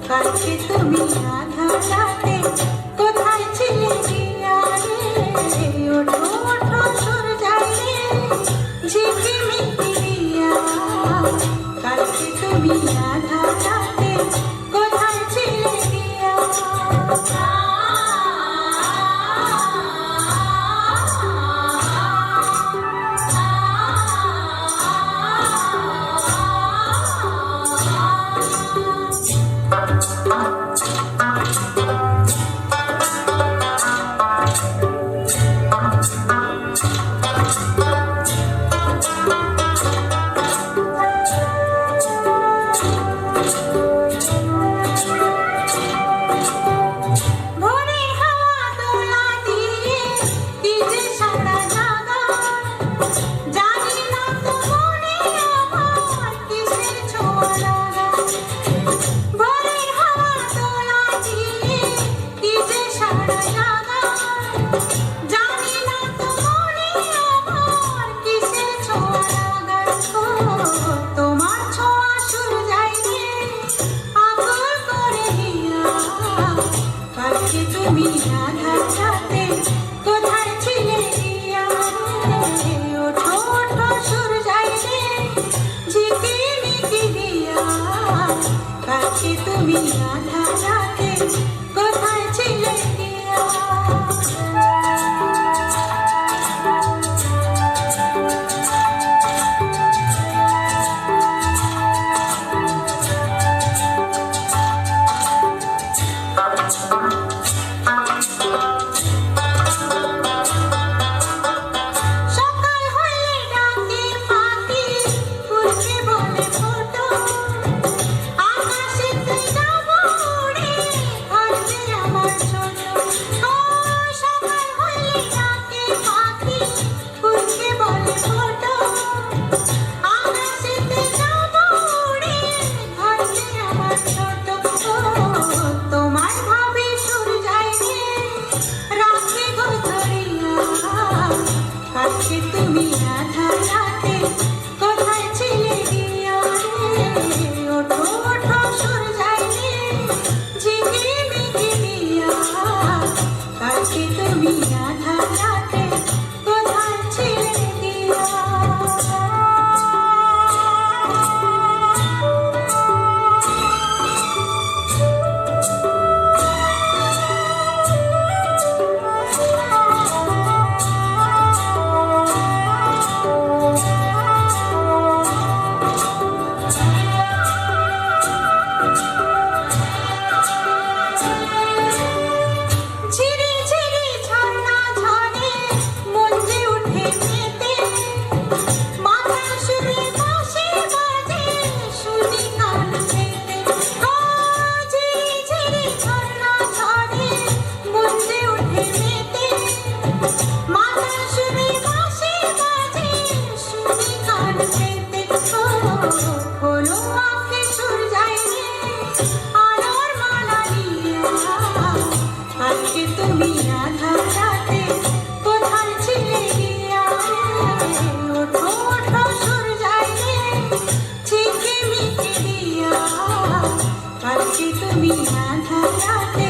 কাছে তুমি আধার রাতে কোথায় ছিলে গিয়া রে, ওঠো ওঠো সুর যায় রে ঝিকিমিকি দিয়া। কাছে তুমি আধার রাতে কোথায় ছিলে গিয়া। তুমি আধার রাতে কোথায় ছিলে গিয়া রে, ওঠো ওঠো সুর যায় রে ঝিকিমিকি দিয়া। কাছে তুমি আধার রাতে কোথায় ছিলে গিয়া। কাছে তুমি আধার রাতে কোথায় ছিলে গিয়া রে, ওঠো ওঠো সুর যায় রে ঝিকিমিকি দিয়া। কাছে তুমি আধার রাতে কোথায় ছিলে গিয়া। তুমি আধার রাতে কোথায় ছিলে গিয়া রে, ওঠো ওঠো সুর যায় রে ঝিকিমিকি দিয়া। কাছে তুমি আধার রাতে